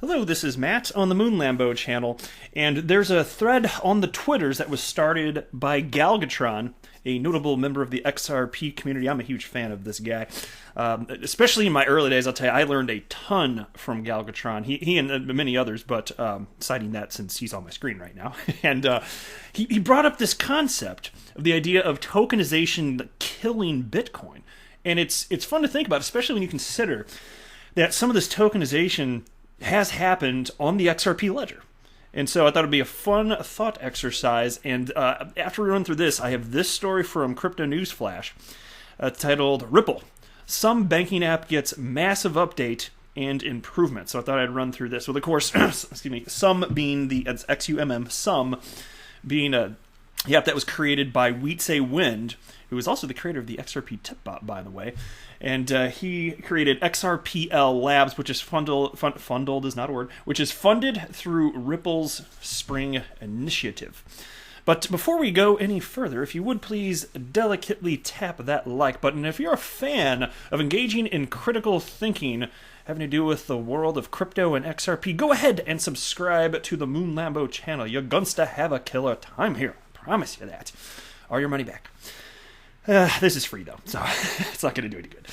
Hello, this is Matt on the Moon Lambo channel, and there's a thread on the Twitters that was started by Galgatron, a notable member of the XRP community. I'm a huge fan of this guy. Especially in my early days, I'll tell you, I learned a ton from Galgatron. He and many others, but citing that since he's on my screen right now. And he brought up this concept of the idea of tokenization killing Bitcoin. And it's fun to think about, especially when you consider that some of this tokenization has happened on the XRP ledger. And so I thought it'd be a fun thought exercise. And after we run through this, I have this story from Crypto News Flash titled Ripple. Some banking app gets massive update and improvement. So I thought I'd run through this with, of course, excuse me, XUMM being it's XUMM, XUMM being the app that was created by Wietse Wind, who is also the creator of the XRP Tipbot, by the way. And he created XRPL Labs, which is funded is not a word, which is funded through Ripple's Spring Initiative. But before we go any further, if you would please delicately tap that like button. If you're a fan of engaging in critical thinking having to do with the world of crypto and XRP, go ahead and subscribe to the Moon Lambo channel. You're going to have a killer time here. I promise you that. Or your money back. This is free, though, so it's not going to do any good.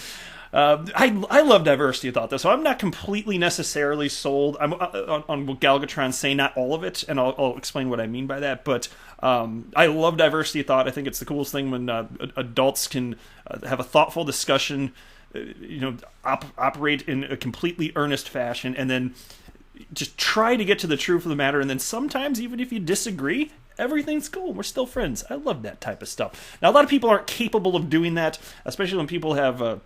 I love diversity of thought, though, so I'm not completely necessarily sold. I'm on what Galgatron's saying, not all of it, and I'll explain what I mean by that. But I love diversity of thought. I think it's the coolest thing when adults can have a thoughtful discussion, operate in a completely earnest fashion, and then just try to get to the truth of the matter. And then sometimes, even if you disagree, everything's cool. We're still friends. I love that type of stuff. Now, a lot of people aren't capable of doing that, especially when people have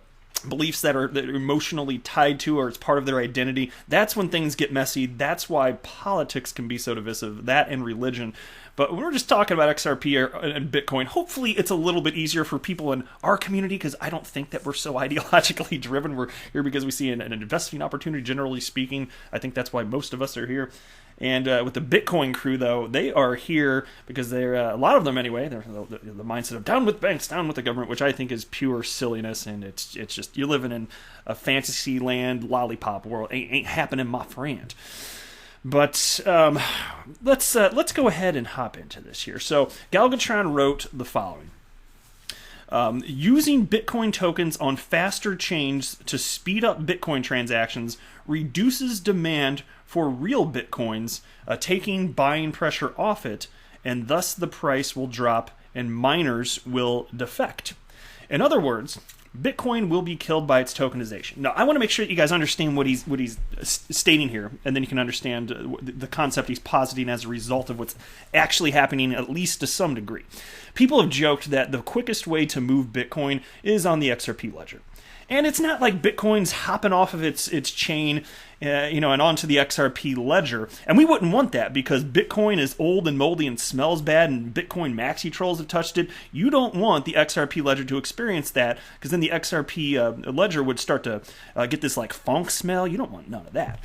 beliefs that are emotionally tied to, or it's part of their identity. That's when things get messy. That's why politics can be so divisive, that and religion. But when we're just talking about XRP and Bitcoin, hopefully it's a little bit easier for people in our community, because I don't think that we're so ideologically driven. We're here because we see an investing opportunity, generally speaking. I think that's why most of us are here. And with the Bitcoin crew, though, they are here because they're, a lot of them anyway, they're the mindset of down with banks, down with the government, which I think is pure silliness. And it's just, you're living in a fantasy land, lollipop world. Ain't happening, my friend. But let's go ahead and hop into this here. So Galgatron wrote the following. Using Bitcoin tokens on faster chains to speed up Bitcoin transactions reduces demand for real Bitcoins, taking buying pressure off it, and thus the price will drop and miners will defect. In other words, Bitcoin will be killed by its tokenization. Now, I want to make sure that you guys understand what he's stating here, and then you can understand the concept he's positing as a result of what's actually happening, at least to some degree. People have joked that the quickest way to move Bitcoin is on the XRP ledger. And it's not like Bitcoin's hopping off of its chain, and onto the XRP ledger. And we wouldn't want that, because Bitcoin is old and moldy and smells bad, and Bitcoin maxi trolls have touched it. You don't want the XRP ledger to experience that, because then the XRP ledger would start to get this like funk smell. You don't want none of that.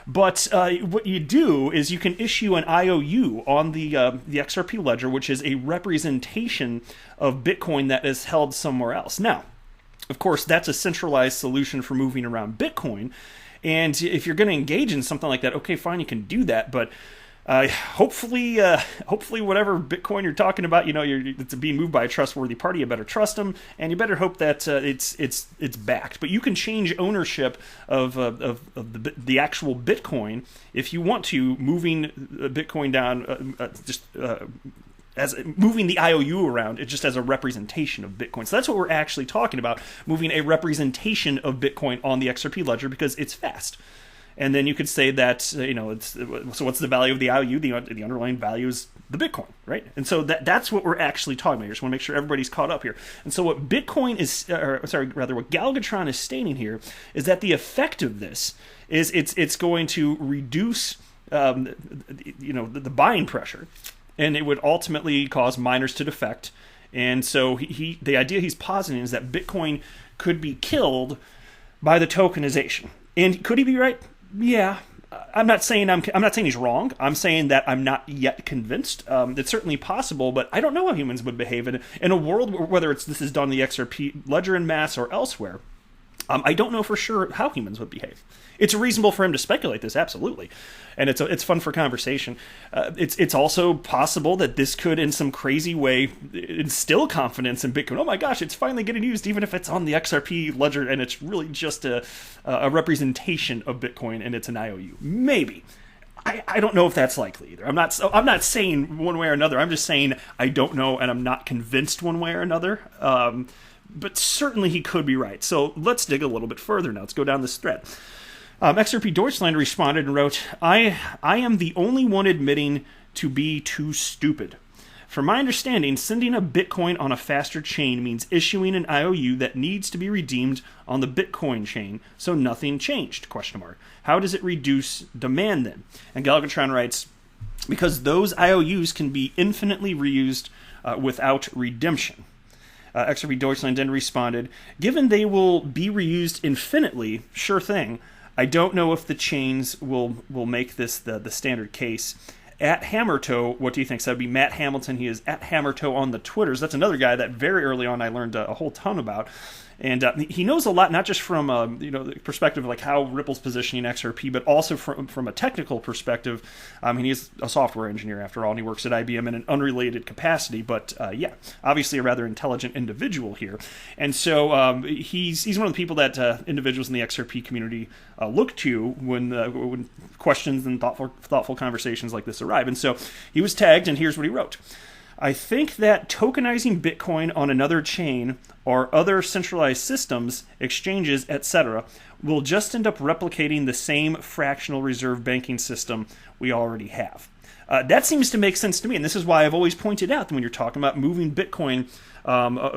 But what you do is you can issue an IOU on the XRP ledger, which is a representation of Bitcoin that is held somewhere else. Now, of course, that's a centralized solution for moving around Bitcoin. And if you're going to engage in something like that, okay, fine, you can do that. But hopefully whatever Bitcoin you're talking about, it's being moved by a trustworthy party. You better trust them, and you better hope that it's backed. But you can change ownership of the actual Bitcoin if you want to, moving Bitcoin down as moving the IOU around, just as a representation of Bitcoin. So that's what we're actually talking about, moving a representation of Bitcoin on the XRP ledger, because it's fast. And then you could say that, so what's the value of the IOU? The underlying value is the Bitcoin, right? And so that's what we're actually talking about. I just want to make sure everybody's caught up here. And so what Bitcoin is, what Galgatron is stating here is that the effect of this is it's going to reduce, the buying pressure. And it would ultimately cause miners to defect. And so the idea he's positing is that Bitcoin could be killed by the tokenization. And could he be right? Yeah. I'm not saying he's wrong. I'm saying that I'm not yet convinced. It's certainly possible, but I don't know how humans would behave in a world where, whether this is done in the XRP ledger en masse or elsewhere. I don't know for sure how humans would behave. It's reasonable for him to speculate this, absolutely, and it's fun for conversation. It's also possible that this could, in some crazy way, instill confidence in Bitcoin. Oh my gosh, it's finally getting used, even if it's on the XRP ledger, and it's really just a representation of Bitcoin, and it's an IOU. Maybe. I don't know if that's likely either. I'm not saying one way or another. I'm just saying I don't know, and I'm not convinced one way or another. But certainly he could be right. So let's dig a little bit further now. Let's go down this thread. XRP Deutschland responded and wrote, I am the only one admitting to be too stupid. From my understanding, sending a Bitcoin on a faster chain means issuing an IOU that needs to be redeemed on the Bitcoin chain, so nothing changed, ? How does it reduce demand then? And Galvatron writes, because those IOUs can be infinitely reused without redemption. XRP Deutschland then responded, given they will be reused infinitely, sure thing. I don't know if the chains will make this the standard case. At Hammertoe, what do you think? So that'd be Matt Hamilton. He is at Hammertoe on the Twitters. That's another guy that very early on I learned a whole ton about. And he knows a lot, not just from the perspective of like how Ripple's positioning XRP, but also from a technical perspective. I mean, he's a software engineer after all, and he works at IBM in an unrelated capacity. But yeah, obviously a rather intelligent individual here. And so he's one of the people that individuals in the XRP community look to when questions and thoughtful conversations like this arrive. And so he was tagged, and here's what he wrote. I think that tokenizing Bitcoin on another chain or other centralized systems, exchanges, etc., will just end up replicating the same fractional reserve banking system we already have. That seems to make sense to me, and this is why I've always pointed out that when you're talking about moving Bitcoin,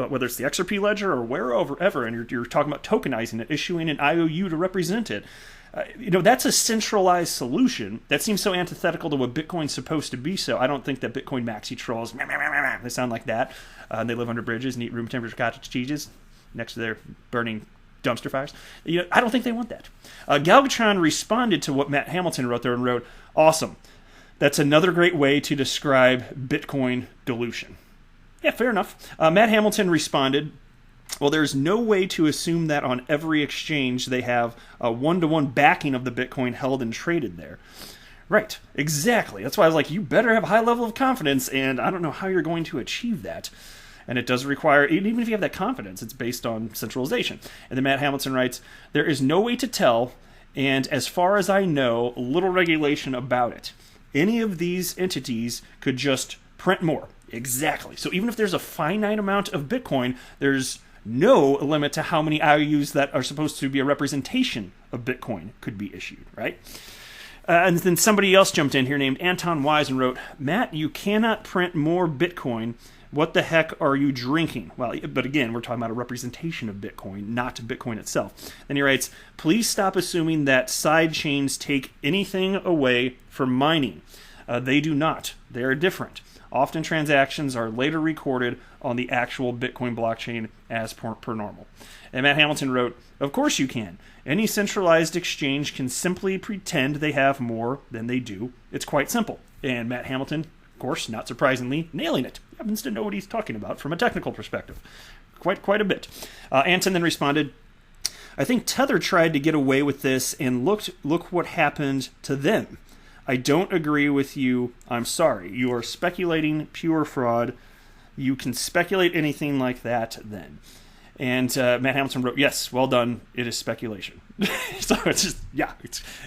whether it's the XRP ledger or wherever, and you're talking about tokenizing it, issuing an IOU to represent it, that's a centralized solution. That seems so antithetical to what Bitcoin's supposed to be. So I don't think that Bitcoin maxi trolls, they sound like that. And they live under bridges and eat room temperature cottage cheeses next to their burning dumpster fires. I don't think they want that. Galvatron responded to what Matt Hamilton wrote there and wrote, awesome. That's another great way to describe Bitcoin dilution. Yeah, fair enough. Matt Hamilton responded, well, there's no way to assume that on every exchange they have a one-to-one backing of the Bitcoin held and traded there. Right, exactly. That's why I was like, you better have a high level of confidence, and I don't know how you're going to achieve that. And it does require, even if you have that confidence, it's based on centralization. And then Matt Hamilton writes, there is no way to tell, and as far as I know, little regulation about it. Any of these entities could just print more. Exactly. So even if there's a finite amount of Bitcoin, there's no limit to how many IOUs that are supposed to be a representation of Bitcoin could be issued, right? And then somebody else jumped in here named Anton Wise and wrote, Matt, you cannot print more Bitcoin. What the heck are you drinking? Well, but again, we're talking about a representation of Bitcoin, not Bitcoin itself. Then he writes, please stop assuming that side chains take anything away from mining. They do not. They are different. Often transactions are later recorded on the actual Bitcoin blockchain as per normal. And Matt Hamilton wrote, of course you can. Any centralized exchange can simply pretend they have more than they do. It's quite simple. And Matt Hamilton, of course, not surprisingly, nailing it. He happens to know what he's talking about from a technical perspective. Quite a bit. Anton then responded, I think Tether tried to get away with this, and look what happened to them. I don't agree with you. I'm sorry. You are speculating pure fraud. You can speculate anything like that then. And Matt Hamilton wrote, yes, well done. It is speculation. So it's just, yeah,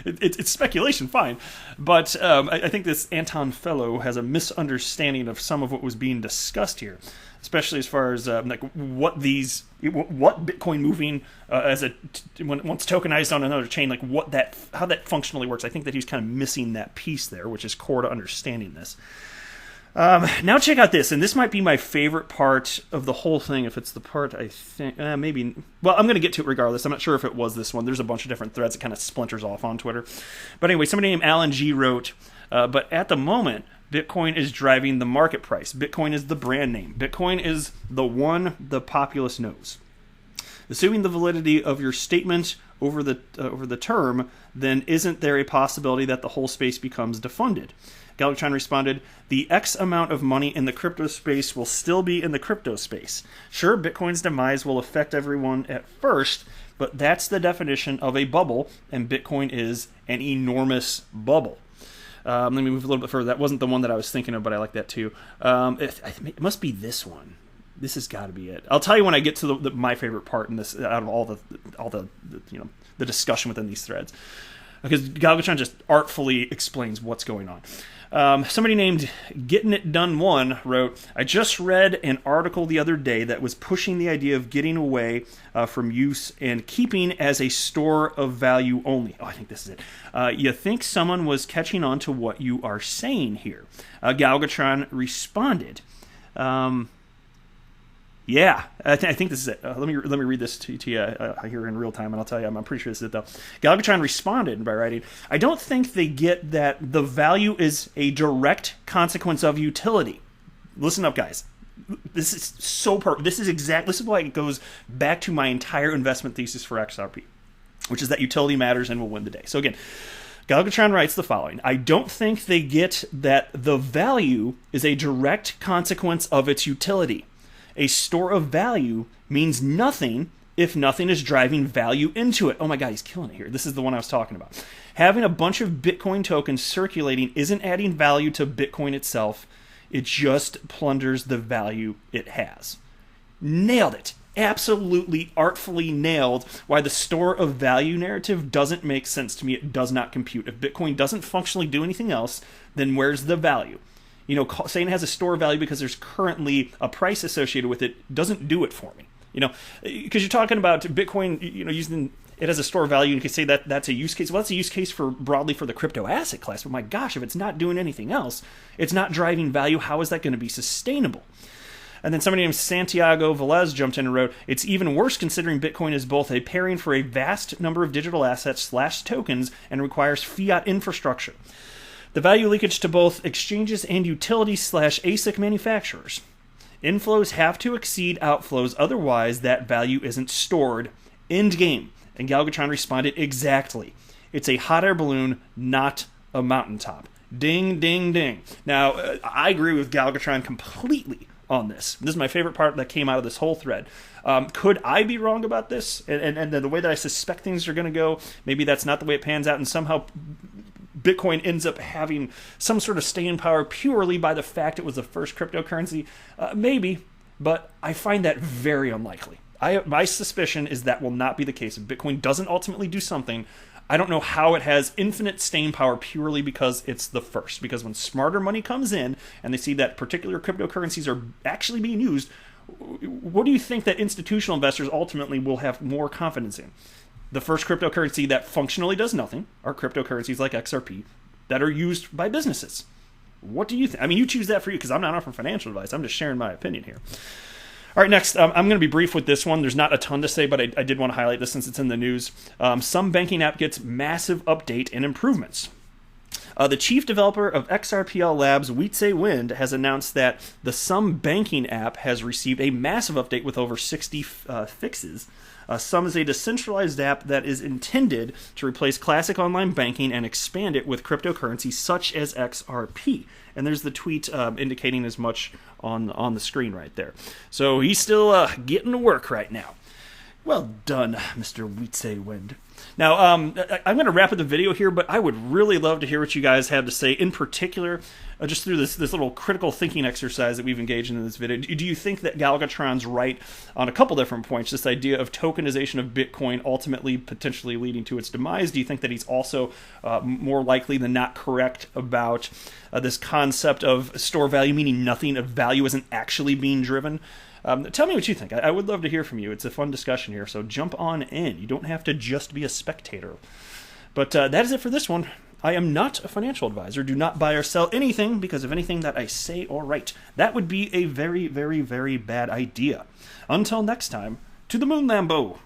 it's speculation, fine. But I think this Anton fellow has a misunderstanding of some of what was being discussed here, especially as far as what Bitcoin moving once tokenized on another chain, how that functionally works. I think that he's kind of missing that piece there, which is core to understanding this. Now check out this, and this might be my favorite part of the whole thing, if it's the part I think, maybe, well, I'm going to get to it regardless. I'm not sure if it was this one. There's a bunch of different threads that kind of splinters off on Twitter. But anyway, somebody named Alan G. wrote, but at the moment, Bitcoin is driving the market price. Bitcoin is the brand name. Bitcoin is the one the populace knows. Assuming the validity of your statement over the term, then isn't there a possibility that the whole space becomes defunded? Galvatron responded, the X amount of money in the crypto space will still be in the crypto space. Sure, Bitcoin's demise will affect everyone at first, but that's the definition of a bubble, and Bitcoin is an enormous bubble. Let me move a little bit further. That wasn't the one that I was thinking of, but I like that too. It must be this one. This has got to be it. I'll tell you when I get to my favorite part in this, out of all the the discussion within these threads, because Galvatron just artfully explains what's going on. Somebody named Getting It Done One wrote, I just read an article the other day that was pushing the idea of getting away from use and keeping as a store of value only. Oh, I think this is it. You think someone was catching on to what you are saying here? Galvatron responded, yeah, I think this is it. Let me read this to you here in real time, and I'll tell you, I'm pretty sure this is it, though. Galvatron responded by writing, I don't think they get that the value is a direct consequence of utility. Listen up, guys. This is so perfect. This is why it goes back to my entire investment thesis for XRP, which is that utility matters and will win the day. So again, Galvatron writes the following, I don't think they get that the value is a direct consequence of its utility. A store of value means nothing if nothing is driving value into it. Oh my God, he's killing it here. This is the one I was talking about. Having a bunch of Bitcoin tokens circulating isn't adding value to Bitcoin itself. It just plunders the value it has. Nailed it. Absolutely artfully nailed why the store of value narrative doesn't make sense to me. It does not compute. If Bitcoin doesn't functionally do anything else, then where's the value? You know, saying it has a store value because there's currently a price associated with it doesn't do it for me. You know, because you're talking about Bitcoin, you know, using it as a store value, and you can say that that's a use case. Well, that's a use case for broadly for the crypto asset class. But my gosh, if it's not doing anything else, it's not driving value. How is that going to be sustainable? And then somebody named Santiago Velez jumped in and wrote, it's even worse considering Bitcoin is both a pairing for a vast number of digital assets / tokens and requires fiat infrastructure. The value leakage to both exchanges and utility / ASIC manufacturers. Inflows have to exceed outflows, otherwise that value isn't stored. End game. And Galvatron responded, exactly. It's a hot air balloon, not a mountaintop. Ding, ding, ding. Now, I agree with Galvatron completely on this. This is my favorite part that came out of this whole thread. Could I be wrong about this? And the way that I suspect things are going to go, maybe that's not the way it pans out, and somehow Bitcoin ends up having some sort of staying power purely by the fact it was the first cryptocurrency. Maybe, but I find that very unlikely. My suspicion is that will not be the case. If Bitcoin doesn't ultimately do something, I don't know how it has infinite staying power purely because it's the first. Because when smarter money comes in and they see that particular cryptocurrencies are actually being used, what do you think that institutional investors ultimately will have more confidence in? The first cryptocurrency that functionally does nothing are cryptocurrencies like XRP that are used by businesses. What do you think? I mean, you choose that for you because I'm not offering financial advice. I'm just sharing my opinion here. All right, next, I'm going to be brief with this one. There's not a ton to say, but I did want to highlight this since it's in the news. Some banking app gets massive update and improvements. The chief developer of XRPL Labs, Wietse Wind, has announced that the XUMM banking app has received a massive update with over 60 fixes. XUMM is a decentralized app that is intended to replace classic online banking and expand it with cryptocurrencies such as XRP. And there's the tweet indicating as much on the screen right there. So he's still getting to work right now. Well done, Mr. Wietse Wind. Now, I'm going to wrap up the video here, but I would really love to hear what you guys have to say, in particular, just through this little critical thinking exercise that we've engaged in this video. Do you think that Galvatron's right on a couple different points? This idea of tokenization of Bitcoin ultimately potentially leading to its demise. Do you think that he's also more likely than not correct about this concept of store value, meaning nothing of value isn't actually being driven? Tell me what you think. I would love to hear from you. It's a fun discussion here, so jump on in. You don't have to just be a spectator. But that is it for this one. I am not a financial advisor. Do not buy or sell anything because of anything that I say or write. That would be a very, very, very bad idea. Until next time, to the moon, Lambo.